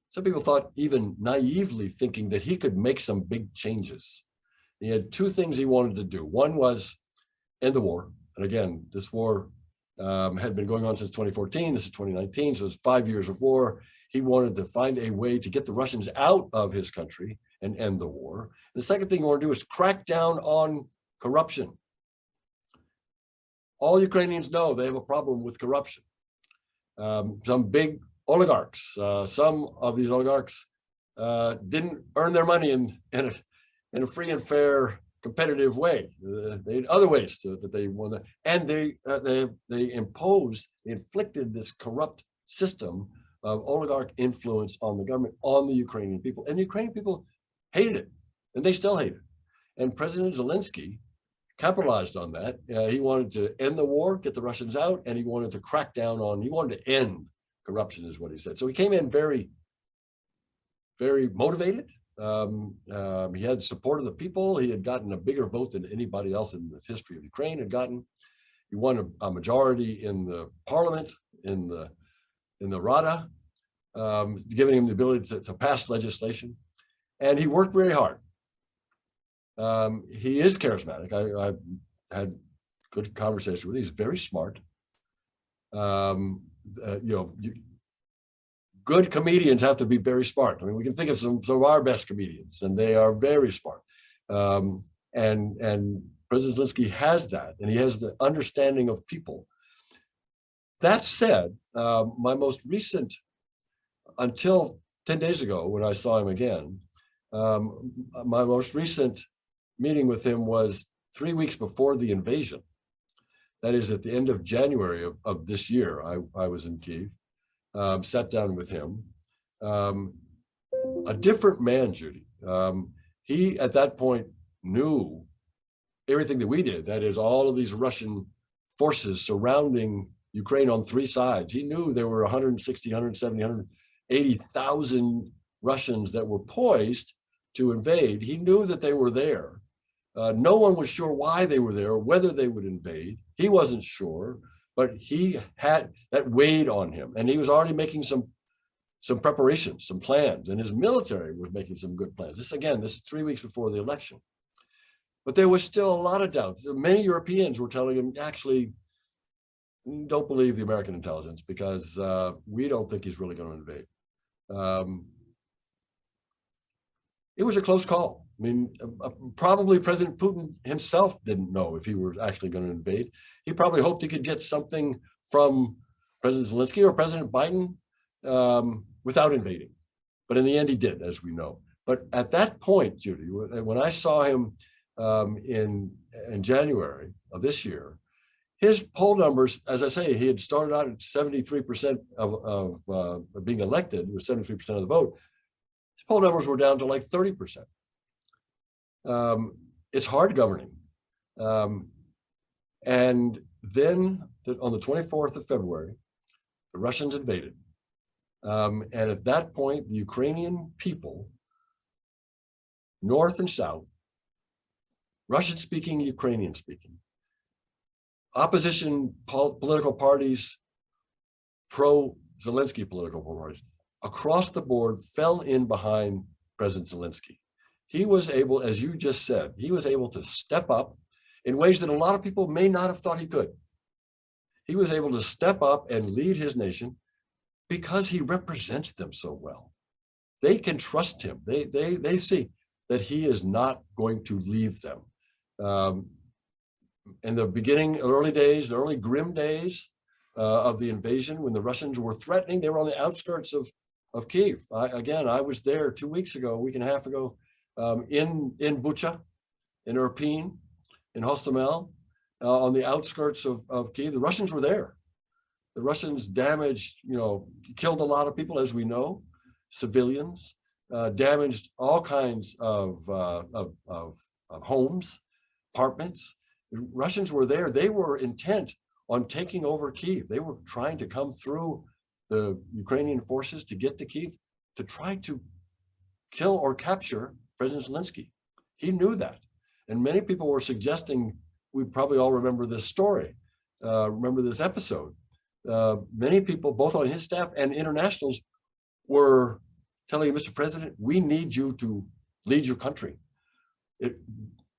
some people thought even naively thinking that he could make some big changes. He had 2 things he wanted to do. One was end the war. And again, this war had been going on since 2014. This is 2019, so it's 5 years of war. He wanted to find a way to get the Russians out of his country and end the war. And the second thing he wanted to do is crack down on corruption. All Ukrainians know they have a problem with corruption. Some big oligarchs, some of these oligarchs didn't earn their money in a free and fair, competitive way. They had other ways that they wanted, and they imposed, inflicted this corrupt system of oligarch influence on the government, on the Ukrainian people. And the Ukrainian people hated it, and they still hate it. And President Zelensky capitalized on that. He wanted to end the war, get the Russians out, and he wanted to crack down on, he wanted to end corruption, is what he said. So he came in very, very motivated. He had support of the people. He had gotten a bigger vote than anybody else in the history of Ukraine had gotten. He won a majority in the parliament, in the Rada, giving him the ability to pass legislation. And he worked very hard. He is charismatic. I had good conversation with him. He's very smart. Good comedians have to be very smart. I mean, we can think of some of our best comedians, and they are very smart. And President Zelensky has that, and he has the understanding of people. That said, my most recent, until 10 days ago when I saw him again, my most recent meeting with him was 3 weeks before the invasion. That is at the end of January of this year. I was in Kyiv, sat down with him. A different man, Judy. He, at that point, knew everything that we did. That is, all of these Russian forces surrounding Ukraine on 3 sides. He knew there were 160, 170, 180,000 Russians that were poised to invade. He knew that they were there. No one was sure why they were there, whether they would invade. He wasn't sure, but he had that weighed on him, and he was already making some preparations, some plans, and his military was making some good plans. This is 3 weeks before the election. But there was still a lot of doubts. Many Europeans were telling him, actually, don't believe the American intelligence because we don't think he's really going to invade. It was a close call. I mean, probably President Putin himself didn't know if he was actually going to invade. He probably hoped he could get something from President Zelensky or President Biden without invading. But in the end, he did, as we know. But at that point, Judy, when I saw him in January of this year, his poll numbers, as I say, he had started out at 73% of being elected, with 73% of the vote. His poll numbers were down to like 30%. It's hard governing. And then on the 24th of February, the Russians invaded. And at that point, the Ukrainian people, North and South, Russian-speaking, Ukrainian-speaking, opposition political parties, pro-Zelensky political parties, across the board fell in behind President Zelensky. He was able, as you just said, he was able to step up in ways that a lot of people may not have thought he could. He was able to step up and lead his nation because he represents them so well. They can trust him. They see that he is not going to leave them. In the beginning, early days, the early grim days of the invasion, when the Russians were threatening, they were on the outskirts of Kyiv. I was there 2 weeks ago, a week and a half ago, in Bucha, in Irpin, in Hostomel, on the outskirts of Kyiv. The Russians were there. The Russians damaged, killed a lot of people, as we know, civilians, damaged all kinds of homes, apartments. The Russians were there. They were intent on taking over Kyiv. They were trying to come through the Ukrainian forces to get to Kyiv, to try to kill or capture President Zelensky. He knew that. And many people were suggesting, we probably all remember this story, remember this episode. Many people, both on his staff and internationals, were telling him, Mr. President, we need you to lead your country.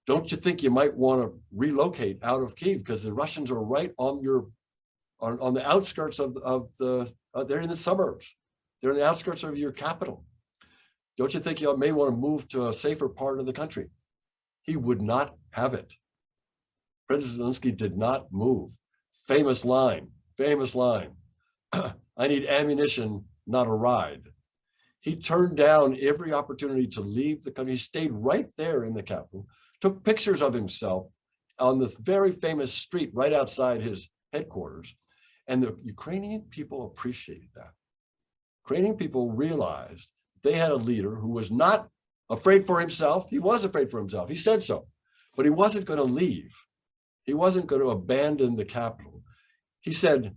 Don't you think you might want to relocate out of Kyiv, because the Russians are right on the outskirts they're in the suburbs. They're in the outskirts of your capital. Don't you think you may want to move to a safer part of the country? He would not have it. President Zelensky did not move. Famous line. I need ammunition, not a ride. He turned down every opportunity to leave the country. He stayed right there in the capital, took pictures of himself on this very famous street right outside his headquarters. And the Ukrainian people appreciated that. Ukrainian people realized they had a leader who was not afraid for himself. He was afraid for himself. He said so, but he wasn't going to leave. He wasn't going to abandon the capital. He said,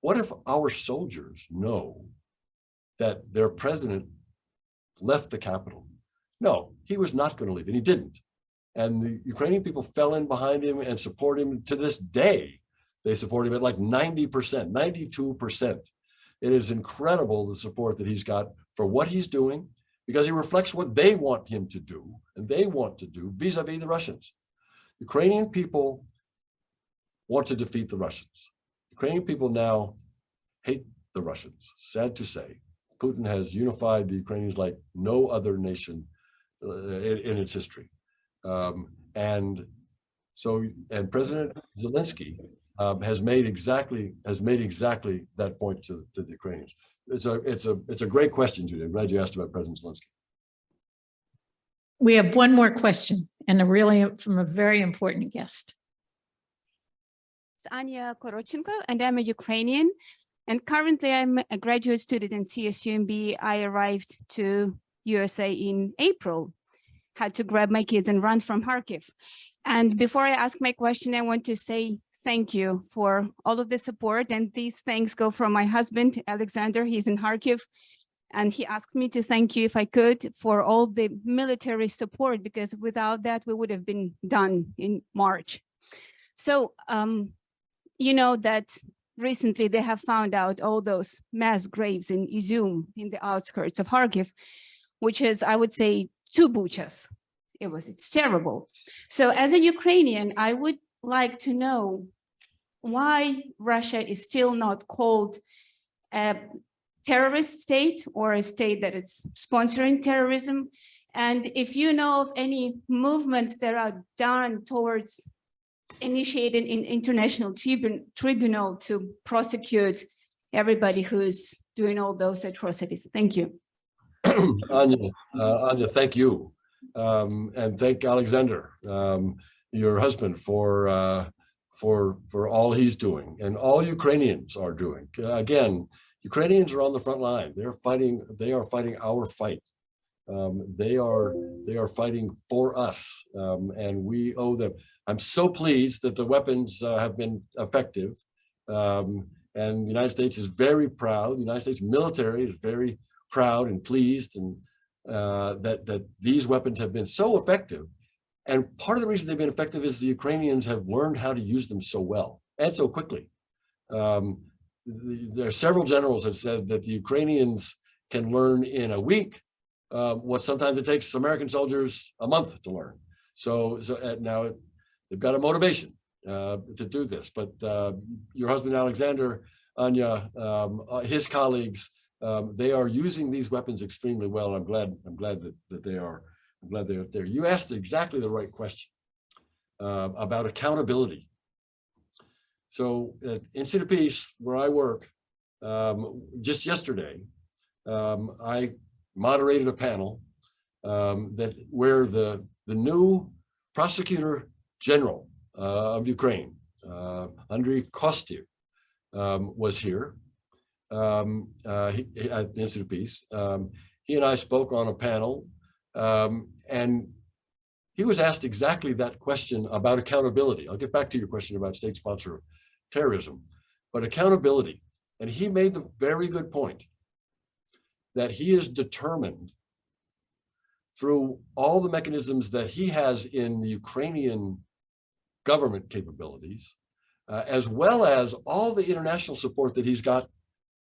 what if our soldiers know that their president left the capital? No, he was not going to leave, and he didn't. And the Ukrainian people fell in behind him and support him to this day. They support him at like 90%, 92%. It is incredible the support that he's got for what he's doing, because he reflects what they want him to do, and they want to do vis-a-vis the Russians. Ukrainian people want to defeat the Russians. Ukrainian people now hate the Russians, sad to say. Putin has unified the Ukrainians like no other nation in its history. And President Zelensky has made exactly that point to the Ukrainians. It's a great question, Judy. I'm glad you asked about President Zelensky. We have one more question, and from a very important guest. It's Anya Korotchenko, and I'm a Ukrainian. And currently, I'm a graduate student in CSUMB. I arrived to USA in April, had to grab my kids and run from Kharkiv. And before I ask my question, I want to say thank you for all of the support. And these thanks go from my husband, Alexander. He's in Kharkiv. And he asked me to thank you, if I could, for all the military support, because without that, we would have been done in March. So, you know that recently they have found out all those mass graves in Izum, in the outskirts of Kharkiv, which is, I would say, 2 buchas. It's terrible. So as a Ukrainian, I would like to know why Russia is still not called a terrorist state, or a state that it's sponsoring terrorism. And if you know of any movements that are done towards initiating an international tribunal to prosecute everybody who's doing all those atrocities. Thank you. Anya, thank you. And thank Alexander, your husband, for all he's doing and all Ukrainians are doing. Again, Ukrainians are on the front line. They are fighting our fight. They are fighting for us, and we owe them. I'm so pleased that the weapons have been effective, and the United States is very proud. The United States military is very proud and pleased, and that these weapons have been so effective. And part of the reason they've been effective is the Ukrainians have learned how to use them so well and so quickly. There are several generals have said that the Ukrainians can learn in a week what sometimes it takes American soldiers a month to learn. So now they've got a motivation to do this. But your husband Alexander, Anya, his colleagues, they are using these weapons extremely well. I'm glad that they are. I'm glad they're there. You asked exactly the right question about accountability. So at Institute of Peace, where I work, just yesterday, I moderated a panel where the new prosecutor general of Ukraine, Andriy Kostyev, was here at the Institute of Peace. He and I spoke on a panel, and he was asked exactly that question about accountability. I'll get back to your question about state sponsor terrorism, but accountability. And he made the very good point that he is determined through all the mechanisms that he has in the Ukrainian government capabilities, as well as all the international support that he's got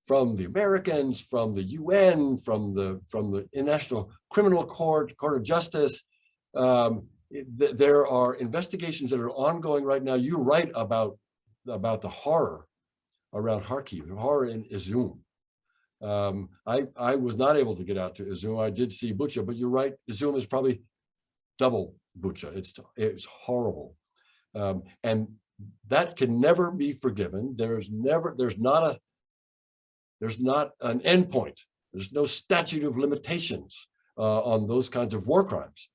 from the Americans, from the UN, from the International Criminal Court, Court of Justice. There are investigations that are ongoing right now. You write about the horror around Kharkiv, the horror in Izum. I was not able to get out to Izum. I did see Bucha, but you're right. Izum is probably double Bucha. It's horrible, and that can never be forgiven. There's not an end point. There's no statute of limitations on those kinds of war crimes.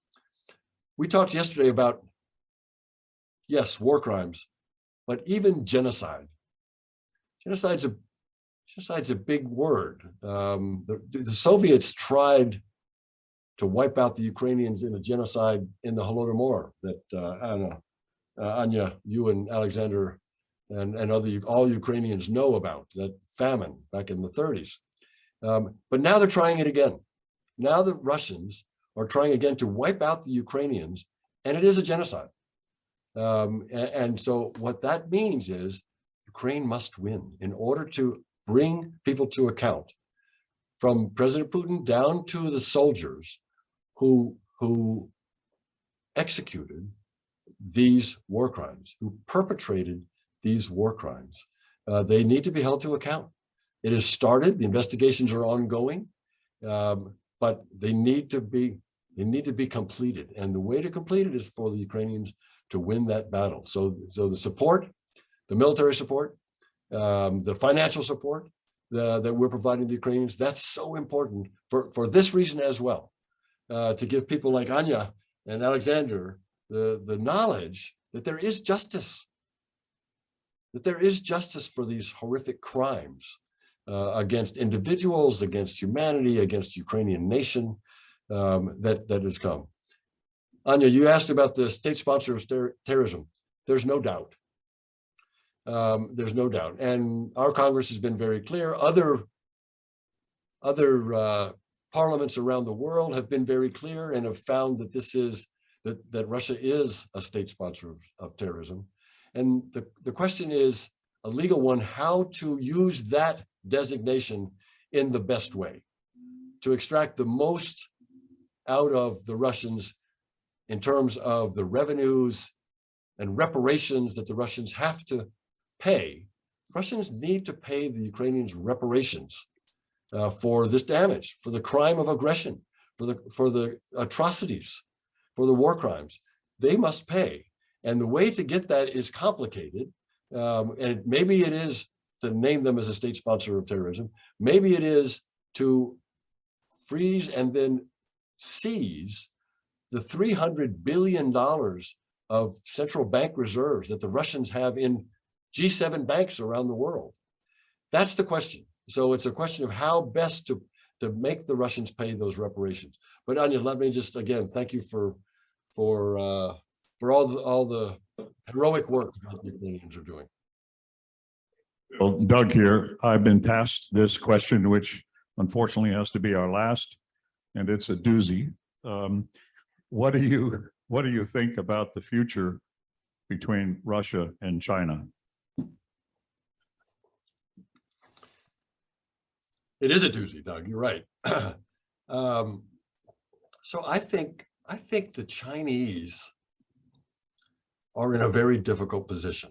We talked yesterday about, yes, war crimes, but even genocide. Genocide's a big word. The Soviets tried to wipe out the Ukrainians in a genocide in the Holodomor that Anya, you and Alexander and all Ukrainians know about, that famine back in the 30s. But now they're trying it again. Now the Russians are trying again to wipe out the Ukrainians, and it is a genocide. And so what that means is Ukraine must win in order to bring people to account, from President Putin down to the soldiers who executed these war crimes, who perpetrated these war crimes. They need to be held to account. It has started, the investigations are ongoing, but they need to be completed. And the way to complete it is for the Ukrainians to win that battle. So the support, the military support, the financial support that we're providing the Ukrainians, that's so important for this reason as well, to give people like Anya and Alexander the knowledge that there is justice, for these horrific crimes against individuals, against humanity, against Ukrainian nation that has come. Anya, you asked about the state sponsor of terrorism. There's no doubt. There's no doubt. And our Congress has been very clear. Other other parliaments around the world have been very clear and have found that that Russia is a state sponsor of terrorism. And the question is a legal one, how to use that designation in the best way to extract the most out of the Russians in terms of the revenues and reparations that the Russians have to pay. Russians need to pay the Ukrainians reparations for this damage, for the crime of aggression, for the atrocities, for the war crimes. They must pay. And the way to get that is complicated. And maybe it is to name them as a state sponsor of terrorism. Maybe it is to freeze and then seize the $300 billion of central bank reserves that the Russians have in G7 banks around the world. That's the question. So it's a question of how best to make the Russians pay those reparations. But Anya, let me just again thank you for all the heroic work that the Ukrainians are doing. Well, Doug here, I've been passed this question, which unfortunately has to be our last, and it's a doozy. What do you think about the future between Russia and China? It is a doozy, Doug. You're right. So I think the Chinese are in a very difficult position.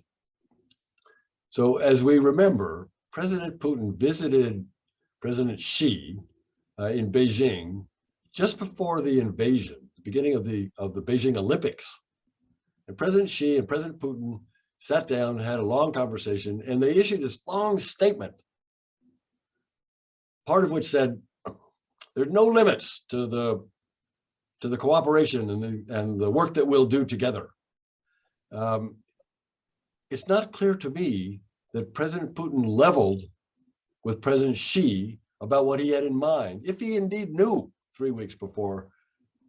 So as we remember, President Putin visited President Xi in Beijing just before the invasion, the beginning of the Beijing Olympics. And President Xi and President Putin sat down and had a long conversation, and they issued this long statement, part of which said, there's no limits to the cooperation and the work that we'll do together. It's not clear to me that President Putin leveled with President Xi about what he had in mind. If he indeed knew 3 weeks before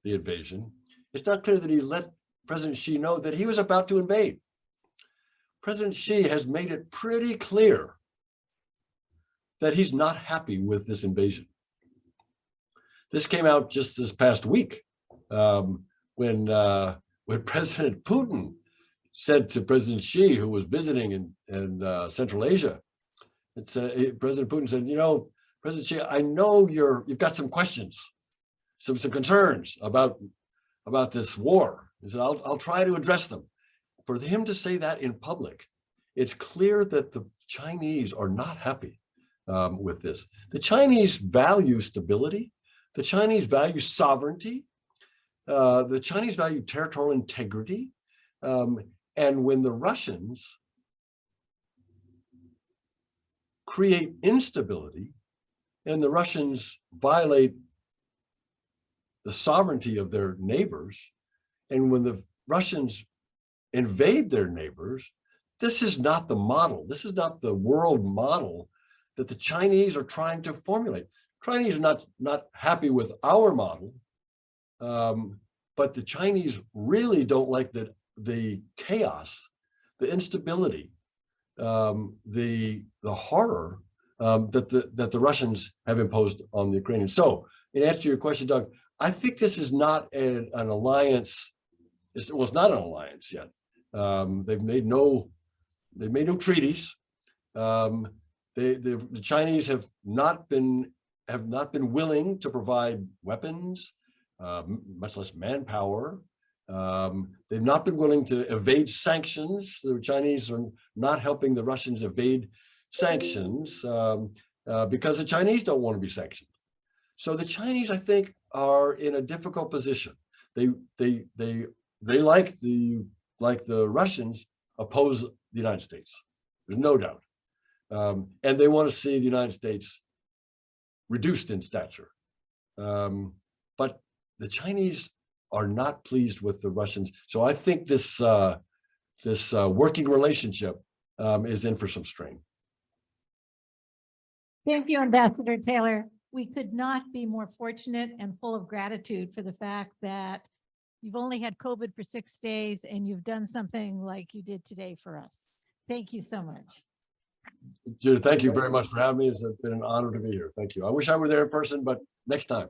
the invasion, it's not clear that he let President Xi know that he was about to invade. President Xi has made it pretty clear that he's not happy with this invasion. This came out just this past week when President Putin said to President Xi, who was visiting in Central Asia, President Putin said, you know, President Xi, I know you've got some questions, some concerns about this war. He said, I'll try to address them. For him to say that in public, it's clear that the Chinese are not happy with this. The Chinese value stability. The Chinese value sovereignty. The Chinese value territorial integrity. And when the Russians create instability and the Russians violate the sovereignty of their neighbors, and when the Russians invade their neighbors, this is not the model. This is not the world model that the Chinese are trying to formulate. Chinese are not happy with our model, but the Chinese really don't like the chaos, the instability, the horror that the Russians have imposed on the Ukrainians. So, in answer to your question, Doug, I think this is not an alliance. Well, it's not an alliance yet. They've made no treaties. The Chinese have not been willing to provide weapons, much less manpower. They've not been willing to evade sanctions. The Chinese are not helping the Russians evade sanctions because the Chinese don't want to be sanctioned. So the Chinese, I think, are in a difficult position. They like the Russians oppose the United States. There's no doubt. And they want to see the United States reduced in stature. But the Chinese are not pleased with the Russians. So I think this working relationship is in for some strain. Thank you, Ambassador Taylor. We could not be more fortunate and full of gratitude for the fact that you've only had COVID for 6 days and you've done something like you did today for us. Thank you so much. Judith, thank you very much for having me. It's been an honor to be here. Thank you. I wish I were there in person, but next time.